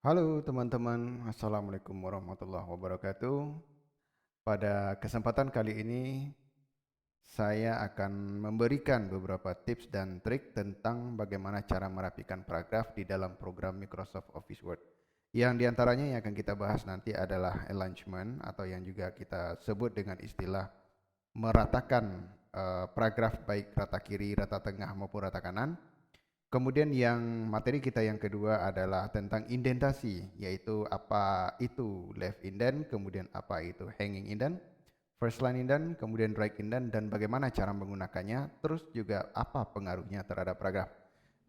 Halo teman-teman, Assalamualaikum warahmatullahi wabarakatuh. Pada kesempatan kali ini, saya akan memberikan beberapa tips dan trik tentang bagaimana cara merapikan paragraf di dalam program Microsoft Office Word. Yang diantaranya yang akan kita bahas nanti adalah alignment atau yang juga kita sebut dengan istilah meratakan paragraf baik rata kiri, rata tengah maupun rata kanan. Kemudian yang materi kita yang kedua adalah tentang indentasi, yaitu apa itu left indent, kemudian apa itu hanging indent, first line indent, kemudian right indent, dan bagaimana cara menggunakannya, terus juga apa pengaruhnya terhadap paragraf.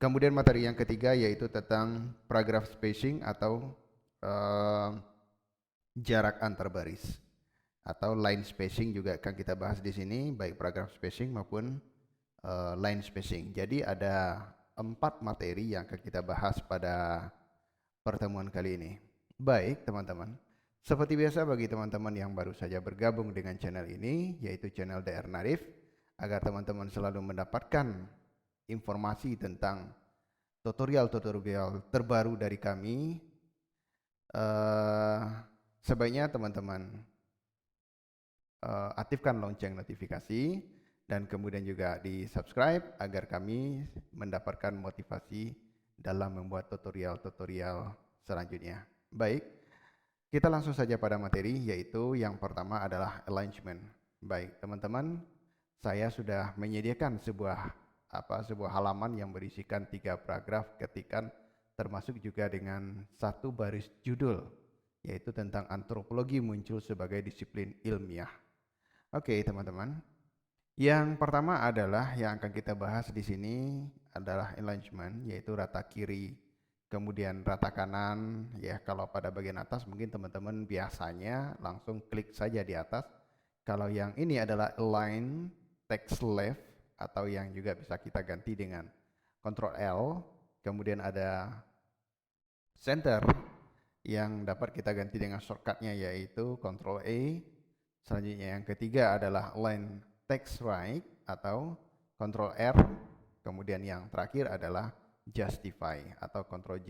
Kemudian materi yang ketiga yaitu tentang paragraph spacing atau uh, jarak antar baris atau line spacing juga akan kita bahas di sini, baik paragraph spacing maupun line spacing. Jadi ada 4 materi yang akan kita bahas pada pertemuan kali ini. Baik teman-teman, seperti biasa bagi teman-teman yang baru saja bergabung dengan channel ini, yaitu channel DR Narif, agar teman-teman selalu mendapatkan informasi tentang tutorial-tutorial terbaru dari kami, sebaiknya teman-teman aktifkan lonceng notifikasi dan kemudian juga di subscribe agar kami mendapatkan motivasi dalam membuat tutorial-tutorial selanjutnya. Baik, kita langsung saja pada materi, yaitu yang pertama adalah alignment. Baik teman-teman, saya sudah menyediakan sebuah halaman yang berisikan 3 paragraf ketikan, termasuk juga dengan 1 baris judul, yaitu tentang antropologi muncul sebagai disiplin ilmiah. Oke teman-teman, yang pertama adalah yang akan kita bahas di sini adalah alignment, yaitu rata kiri, kemudian rata kanan. Ya, kalau pada bagian atas mungkin teman-teman biasanya langsung klik saja di atas. Kalau yang ini adalah align text left, atau yang juga bisa kita ganti dengan Ctrl L, kemudian ada center yang dapat kita ganti dengan shortcutnya yaitu Ctrl A. Selanjutnya yang ketiga adalah align text right atau Ctrl R. Kemudian yang terakhir adalah justify atau Ctrl J.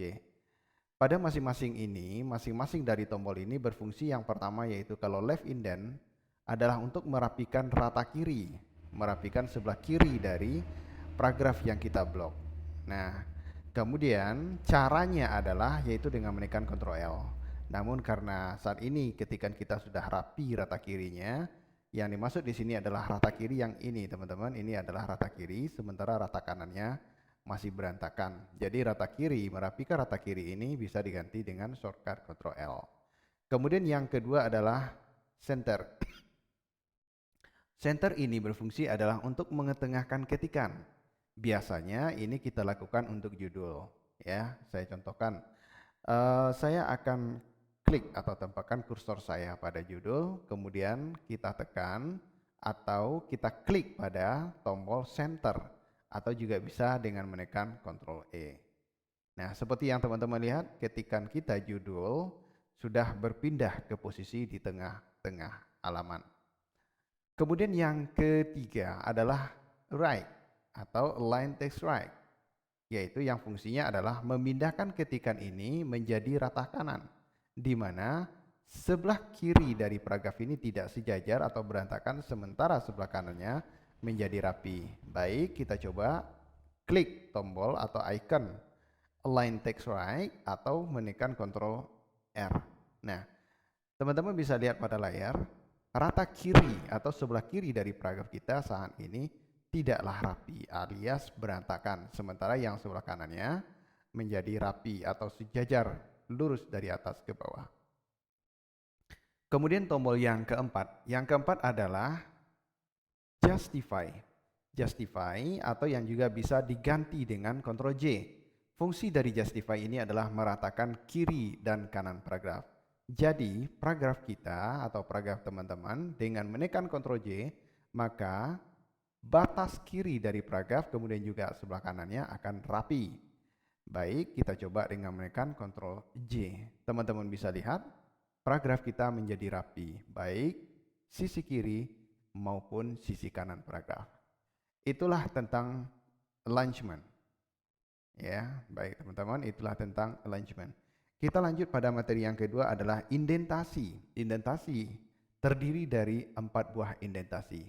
Pada masing-masing dari tombol ini berfungsi yang pertama, yaitu kalau left indent adalah untuk merapikan rata kiri, merapikan sebelah kiri dari paragraf yang kita blok. Nah, kemudian caranya adalah yaitu dengan menekan Ctrl L. Namun karena saat ini ketika kita sudah rapi rata kirinya, yang dimaksud di sini adalah rata kiri yang ini teman-teman, ini adalah rata kiri, sementara rata kanannya masih berantakan. Jadi merapikan rata kiri ini bisa diganti dengan shortcut Ctrl L. Kemudian yang kedua adalah center. Center ini berfungsi adalah untuk mengetengahkan ketikan. Biasanya ini kita lakukan untuk judul. Ya, saya contohkan. Saya akan klik atau tempatkan kursor saya pada judul, kemudian kita tekan atau kita klik pada tombol center, atau juga bisa dengan menekan Ctrl E. Nah, seperti yang teman-teman lihat, ketikan kita judul sudah berpindah ke posisi di tengah-tengah halaman. Kemudian yang ketiga adalah right atau align text right, yaitu yang fungsinya adalah memindahkan ketikan ini menjadi rata kanan, di mana sebelah kiri dari paragraf ini tidak sejajar atau berantakan, sementara sebelah kanannya menjadi rapi. Baik, kita coba klik tombol atau icon align text right atau menekan Ctrl R. Nah, teman-teman bisa lihat pada layar, rata kiri atau sebelah kiri dari paragraf kita saat ini tidaklah rapi alias berantakan, sementara yang sebelah kanannya menjadi rapi atau sejajar lurus dari atas ke bawah. Kemudian tombol yang keempat adalah justify. Justify atau yang juga bisa diganti dengan Ctrl J. Fungsi dari justify ini adalah meratakan kiri dan kanan paragraf. Jadi paragraf kita atau paragraf teman-teman dengan menekan Ctrl J, maka batas kiri dari paragraf kemudian juga sebelah kanannya akan rapi. Baik, kita coba dengan menekan Ctrl J. Teman-teman bisa lihat paragraf kita menjadi rapi, baik sisi kiri maupun sisi kanan paragraf. Itulah tentang alignment. Ya, baik teman-teman, itulah tentang alignment. Kita lanjut pada materi yang kedua adalah indentasi. Indentasi terdiri dari 4 buah indentasi.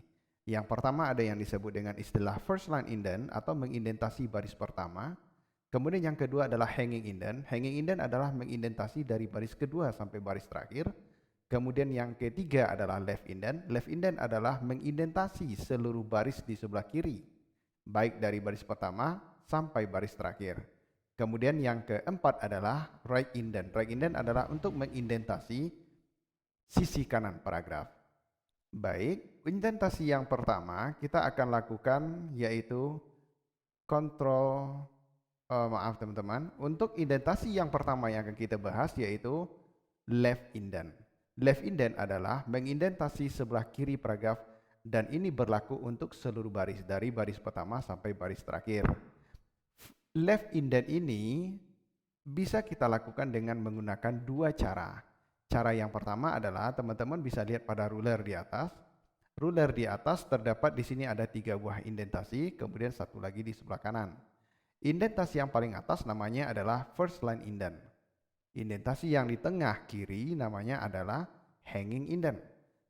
Yang pertama ada yang disebut dengan istilah first line indent atau mengindentasi baris pertama. Kemudian yang kedua adalah hanging indent. Hanging indent adalah mengindentasi dari baris kedua sampai baris terakhir. Kemudian yang ketiga adalah left indent. Left indent adalah mengindentasi seluruh baris di sebelah kiri, baik dari baris pertama sampai baris terakhir. Kemudian yang keempat adalah right indent. Right indent adalah untuk mengindentasi sisi kanan paragraf. Baik, indentasi yang pertama kita akan lakukan yaitu kontrol, maaf teman-teman, untuk indentasi yang pertama yang akan kita bahas yaitu left indent. Left indent adalah mengindentasi sebelah kiri paragraf dan ini berlaku untuk seluruh baris dari baris pertama sampai baris terakhir. Left indent ini bisa kita lakukan dengan menggunakan 2 cara. Cara yang pertama adalah teman-teman bisa lihat pada ruler di atas. Ruler di atas terdapat di sini ada 3 buah indentasi, kemudian satu lagi di sebelah kanan. Indentasi yang paling atas namanya adalah first line indent. Indentasi yang di tengah kiri namanya adalah hanging indent.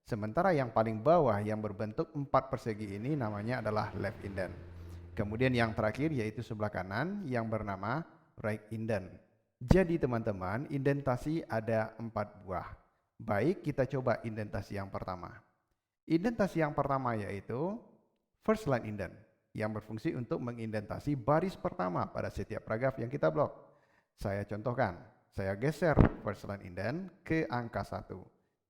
Sementara yang paling bawah yang berbentuk 4 persegi ini namanya adalah left indent. Kemudian yang terakhir yaitu sebelah kanan yang bernama right indent. Jadi teman-teman, indentasi ada 4 buah. Baik, kita coba indentasi yang pertama. Indentasi yang pertama yaitu first line indent yang berfungsi untuk mengindentasi baris pertama pada setiap paragraf yang kita blok. Saya contohkan, saya geser first line indent ke angka 1,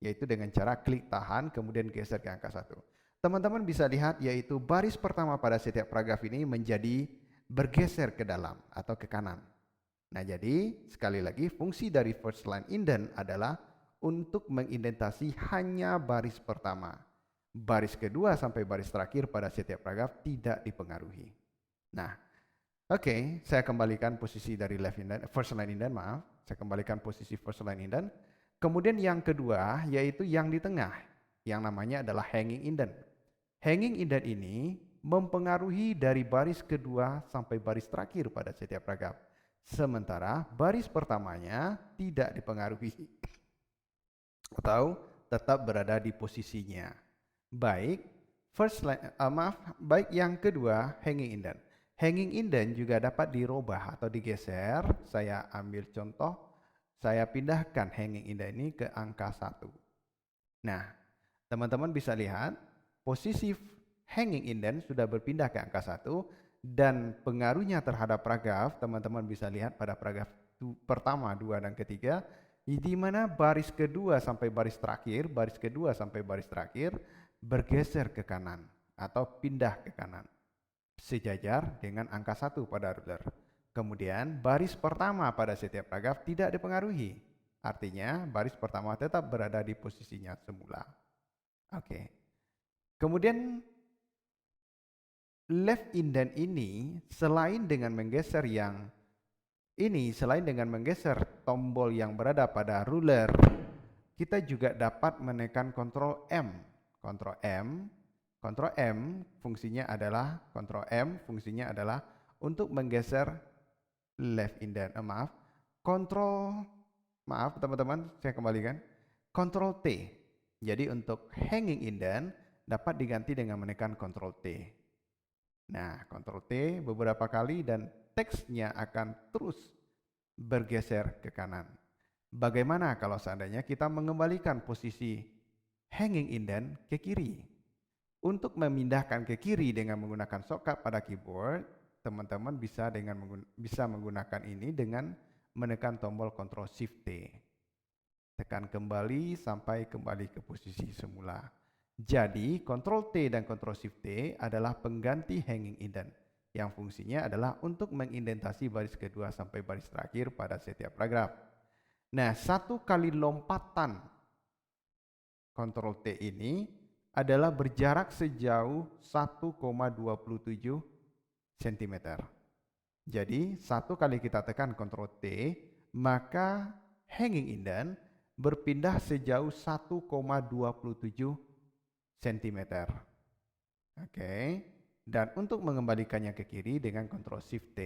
yaitu dengan cara klik tahan kemudian geser ke angka 1. Teman-teman bisa lihat yaitu baris pertama pada setiap paragraf ini menjadi bergeser ke dalam atau ke kanan. Nah, jadi sekali lagi fungsi dari first line indent adalah untuk mengindentasi hanya baris pertama. Baris kedua sampai baris terakhir pada setiap paragraf tidak dipengaruhi. Nah, oke, saya kembalikan posisi dari left indent, first line indent, maaf. Saya kembalikan posisi first line indent. Kemudian yang kedua yaitu yang di tengah, yang namanya adalah hanging indent. Hanging indent ini mempengaruhi dari baris kedua sampai baris terakhir pada setiap paragraf. Sementara baris pertamanya tidak dipengaruhi atau tetap berada di posisinya. Baik, baik yang kedua hanging indent. Hanging indent juga dapat dirubah atau digeser. Saya ambil contoh, saya pindahkan hanging indent ini ke angka 1. Nah, teman-teman bisa lihat posisi hanging indent sudah berpindah ke angka 1 dan pengaruhnya terhadap paragraf teman-teman bisa lihat pada paragraf pertama, 2 dan ketiga, di mana baris kedua sampai baris terakhir bergeser ke kanan atau pindah ke kanan sejajar dengan angka 1 pada ruler. Kemudian baris pertama pada setiap paragraf tidak dipengaruhi. Artinya baris pertama tetap berada di posisinya semula. Oke. Kemudian left indent ini selain dengan menggeser tombol yang berada pada ruler, kita juga dapat menekan Ctrl M. Ctrl M fungsinya adalah untuk menggeser left indent. Maaf teman-teman, saya kembalikan. Ctrl T. Jadi untuk hanging indent dapat diganti dengan menekan Ctrl T. Nah, Ctrl T beberapa kali dan teksnya akan terus bergeser ke kanan. Bagaimana kalau seandainya kita mengembalikan posisi hanging indent ke kiri? Untuk memindahkan ke kiri dengan menggunakan shortcut pada keyboard, teman-teman bisa menggunakan ini dengan menekan tombol Ctrl Shift T. Tekan kembali sampai kembali ke posisi semula. Jadi, Ctrl T dan Ctrl Shift T adalah pengganti hanging indent yang fungsinya adalah untuk mengindentasi baris kedua sampai baris terakhir pada setiap paragraf. Nah, satu kali lompatan Ctrl T ini adalah berjarak sejauh 1,27 cm. Jadi, satu kali kita tekan Ctrl T, maka hanging indent berpindah sejauh 1,27 cm. Oke. Dan untuk mengembalikannya ke kiri dengan Ctrl Shift T.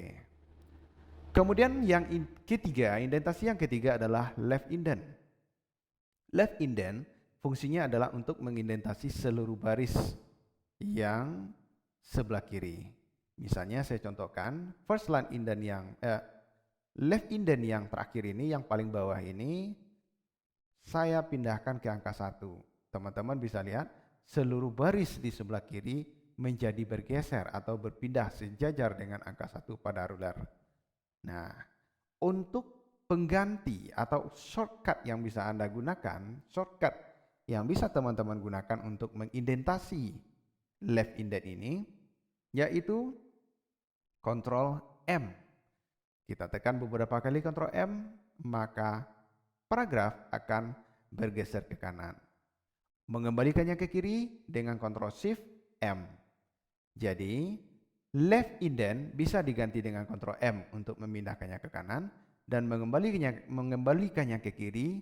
Kemudian yang ketiga, indentasi yang ketiga adalah left indent. Left indent fungsinya adalah untuk mengindentasi seluruh baris yang sebelah kiri. Misalnya saya contohkan first line indent yang left indent yang terakhir ini, yang paling bawah ini saya pindahkan ke angka 1. Teman-teman bisa lihat seluruh baris di sebelah kiri menjadi bergeser atau berpindah sejajar dengan angka 1 pada ruler. Nah, untuk pengganti atau shortcut yang bisa Anda gunakan, shortcut yang bisa teman-teman gunakan untuk mengindentasi left indent ini, yaitu Ctrl M. Kita tekan beberapa kali Ctrl M, maka paragraf akan bergeser ke kanan. Mengembalikannya ke kiri dengan Ctrl Shift M. Jadi, left indent bisa diganti dengan Ctrl M untuk memindahkannya ke kanan, dan mengembalikannya ke kiri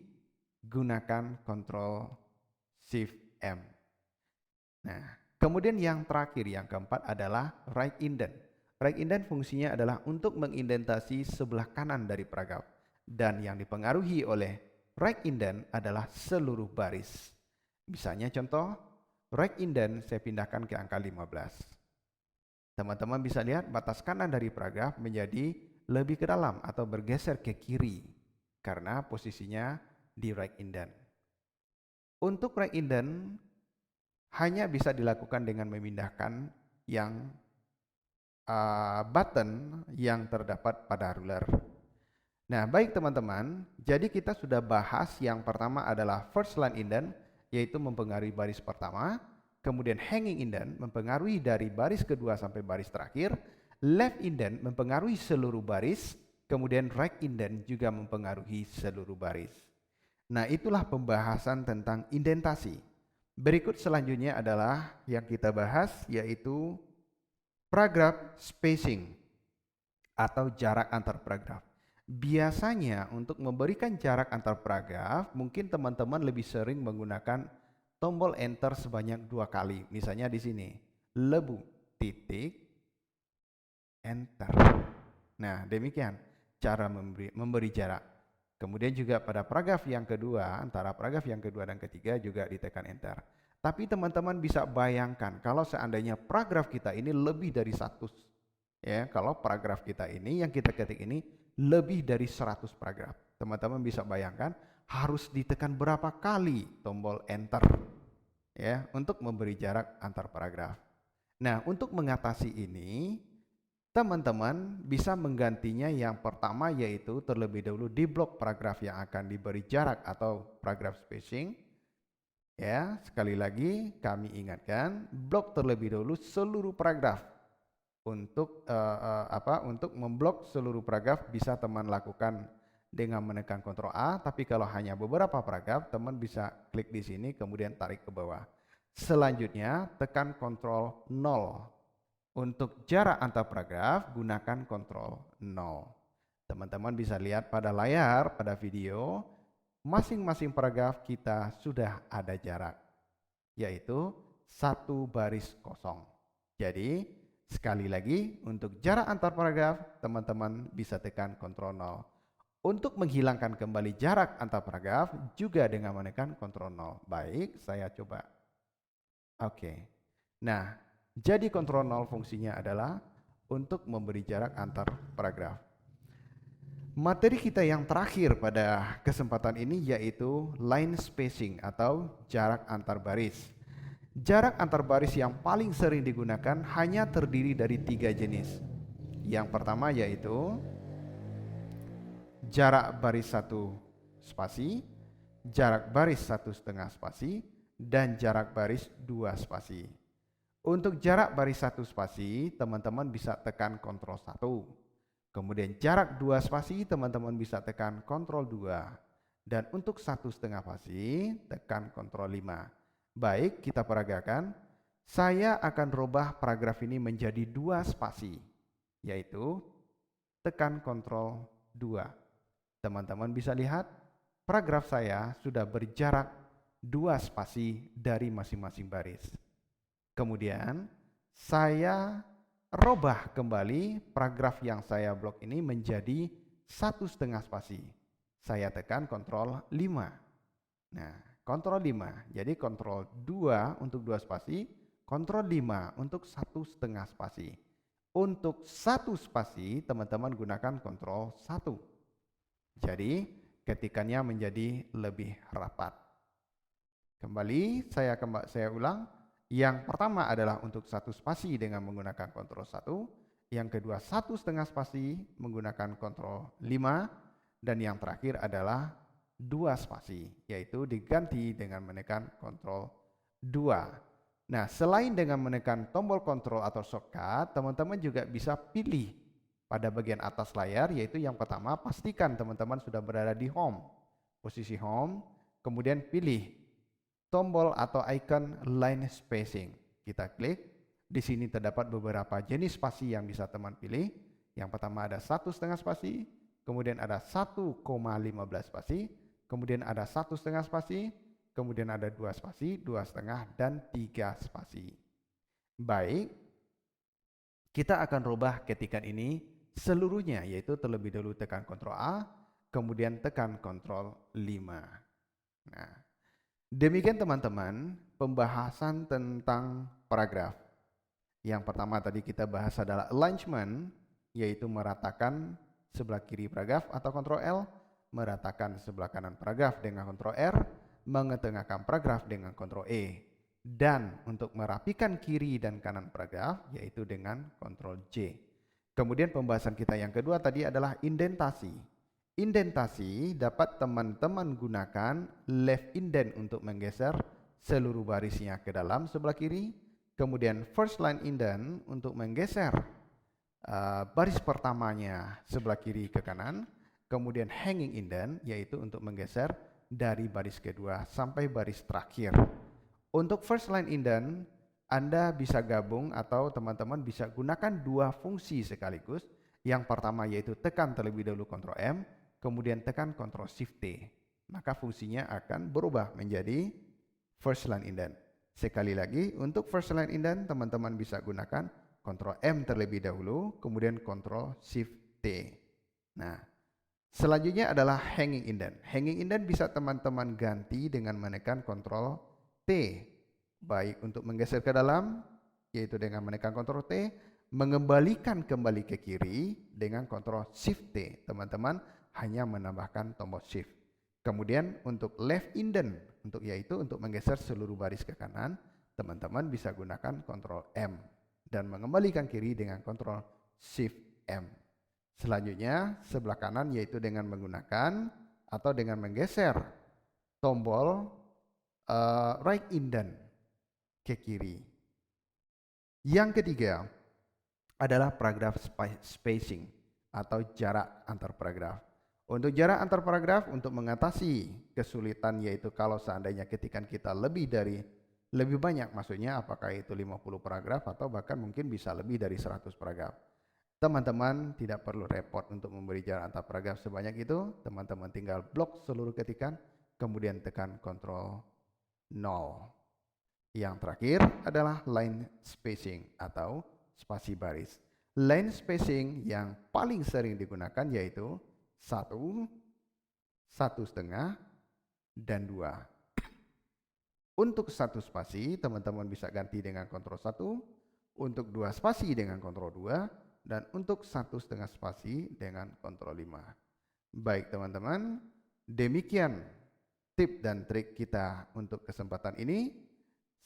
gunakan Ctrl Shift M. Nah, kemudian yang terakhir, yang keempat adalah right indent. Right indent fungsinya adalah untuk mengindentasi sebelah kanan dari paragraf, dan yang dipengaruhi oleh right indent adalah seluruh baris. Misalnya contoh, right indent saya pindahkan ke angka 15. Teman-teman bisa lihat batas kanan dari paragraf menjadi lebih ke dalam atau bergeser ke kiri karena posisinya di right indent. Untuk right indent hanya bisa dilakukan dengan memindahkan yang button yang terdapat pada ruler. Nah, baik teman-teman, jadi kita sudah bahas yang pertama adalah first line indent, yaitu mempengaruhi baris pertama, kemudian hanging indent mempengaruhi dari baris kedua sampai baris terakhir, left indent mempengaruhi seluruh baris, kemudian right indent juga mempengaruhi seluruh baris. Nah, itulah pembahasan tentang indentasi. Berikut selanjutnya adalah yang kita bahas, yaitu paragraph spacing atau jarak antar paragraf. Biasanya untuk memberikan jarak antar paragraf, mungkin teman-teman lebih sering menggunakan tombol enter sebanyak 2 kali. Misalnya di sini, lebu titik enter. Nah, demikian cara memberi jarak. Kemudian juga pada paragraf yang kedua, antara paragraf yang kedua dan ketiga juga ditekan enter. Tapi teman-teman bisa bayangkan kalau seandainya paragraf kita ini lebih dari 100. Ya, kalau paragraf kita ini yang kita ketik ini lebih dari 100 paragraf. Teman-teman bisa bayangkan harus ditekan berapa kali tombol enter ya untuk memberi jarak antar paragraf. Nah, untuk mengatasi ini teman-teman bisa menggantinya yang pertama, yaitu terlebih dahulu di blok paragraf yang akan diberi jarak atau paragraph spacing. Ya, sekali lagi kami ingatkan, blok terlebih dahulu seluruh paragraf. Untuk untuk memblok seluruh paragraf bisa teman lakukan dengan menekan Ctrl A, tapi kalau hanya beberapa paragraf, teman bisa klik di sini kemudian tarik ke bawah. Selanjutnya tekan Ctrl 0. Untuk jarak antar paragraf gunakan Ctrl 0. Teman-teman bisa lihat pada layar, pada video, masing-masing paragraf kita sudah ada jarak, yaitu 1 baris kosong. Jadi sekali lagi, untuk jarak antar paragraf teman-teman bisa tekan Ctrl 0. Untuk menghilangkan kembali jarak antar paragraf juga dengan menekan Ctrl 0. Baik, saya coba. Oke. Nah, jadi Ctrl 0 fungsinya adalah untuk memberi jarak antar paragraf. Materi kita yang terakhir pada kesempatan ini yaitu line spacing atau jarak antar baris. Jarak antar baris yang paling sering digunakan hanya terdiri dari 3 jenis. Yang pertama yaitu jarak baris 1 spasi, jarak baris 1,5 spasi, dan jarak baris 2 spasi. Untuk jarak baris 1 spasi, teman-teman bisa tekan Ctrl 1. Kemudian jarak 2 spasi teman-teman bisa tekan Ctrl 2. Dan untuk 1,5 spasi tekan Ctrl 5. Baik, kita peragakan. Saya akan rubah paragraf ini menjadi 2 spasi, yaitu tekan Ctrl 2. Teman-teman bisa lihat paragraf saya sudah berjarak 2 spasi dari masing-masing baris. Kemudian saya robah kembali paragraf yang saya blok ini menjadi 1,5 spasi. Saya tekan Ctrl 5. Nah, Ctrl 5. Jadi Ctrl 2 untuk 2 spasi, Ctrl 5 untuk 1,5 spasi. Untuk 1 spasi, teman-teman gunakan Ctrl 1. Jadi, ketikannya menjadi lebih rapat. Kembali, saya ulang. Yang pertama adalah untuk 1 spasi dengan menggunakan Ctrl 1. Yang kedua, 1,5 spasi menggunakan Ctrl 5. Dan yang terakhir adalah 2 spasi, yaitu diganti dengan menekan Ctrl 2. Nah, selain dengan menekan tombol Ctrl atau shortcut, teman-teman juga bisa pilih pada bagian atas layar, yaitu yang pertama, pastikan teman-teman sudah berada di home, posisi home, kemudian pilih tombol atau icon line spacing. Kita klik, di sini terdapat beberapa jenis spasi yang bisa teman pilih. Yang pertama ada 1,5 spasi, kemudian ada 1,15 spasi, kemudian ada 1,5 spasi, kemudian ada 2 spasi, 2,5, dan 3 spasi. Baik, kita akan rubah ketikan ini seluruhnya, yaitu terlebih dahulu tekan Ctrl A, kemudian tekan Ctrl 5. Nah, demikian teman-teman pembahasan tentang paragraf. Yang pertama tadi kita bahas adalah alignment, yaitu meratakan sebelah kiri paragraf atau Ctrl L, meratakan sebelah kanan paragraf dengan Ctrl R, mengetengahkan paragraf dengan Ctrl E, dan untuk merapikan kiri dan kanan paragraf yaitu dengan Ctrl J. Kemudian pembahasan kita yang kedua tadi adalah indentasi. Indentasi dapat teman-teman gunakan left indent untuk menggeser seluruh barisnya ke dalam sebelah kiri, kemudian first line indent untuk menggeser baris pertamanya sebelah kiri ke kanan, kemudian hanging indent yaitu untuk menggeser dari baris kedua sampai baris terakhir. Untuk first line indent, Anda bisa gabung atau teman-teman bisa gunakan 2 fungsi sekaligus. Yang pertama yaitu tekan terlebih dahulu Ctrl M, kemudian tekan Ctrl Shift T. Maka fungsinya akan berubah menjadi first line indent. Sekali lagi, untuk first line indent teman-teman bisa gunakan Ctrl M terlebih dahulu, kemudian Ctrl Shift T. Nah, selanjutnya adalah hanging indent. Hanging indent bisa teman-teman ganti dengan menekan Ctrl T. Baik untuk menggeser ke dalam, yaitu dengan menekan Ctrl T, mengembalikan kembali ke kiri dengan Ctrl Shift T. Teman-teman hanya menambahkan tombol Shift. Kemudian untuk left indent, yaitu untuk menggeser seluruh baris ke kanan, teman-teman bisa gunakan Ctrl M. Dan mengembalikan kiri dengan Ctrl Shift M. Selanjutnya sebelah kanan yaitu dengan menggunakan atau dengan menggeser tombol right indent ke kiri. Yang ketiga adalah paragraph spacing atau jarak antar paragraf. Untuk jarak antar paragraf untuk mengatasi kesulitan yaitu kalau seandainya ketikan kita lebih banyak, maksudnya apakah itu 50 paragraf atau bahkan mungkin bisa lebih dari 100 paragraf. Teman-teman tidak perlu repot untuk memberi jarak antar paragraf sebanyak itu. Teman-teman tinggal blok seluruh ketikan, kemudian tekan Ctrl 0. Yang terakhir adalah line spacing atau spasi baris. Line spacing yang paling sering digunakan yaitu 1, 1,5, dan 2. Untuk 1 spasi, teman-teman bisa ganti dengan Ctrl 1, untuk 2 spasi dengan Ctrl 2, dan untuk 1,5 spasi dengan Ctrl 5. Baik teman-teman, demikian tip dan trik kita untuk kesempatan ini.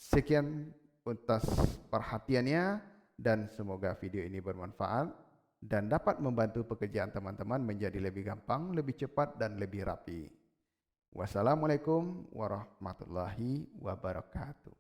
Sekian atas perhatiannya dan semoga video ini bermanfaat dan dapat membantu pekerjaan teman-teman menjadi lebih gampang, lebih cepat, dan lebih rapi. Wassalamualaikum warahmatullahi wabarakatuh.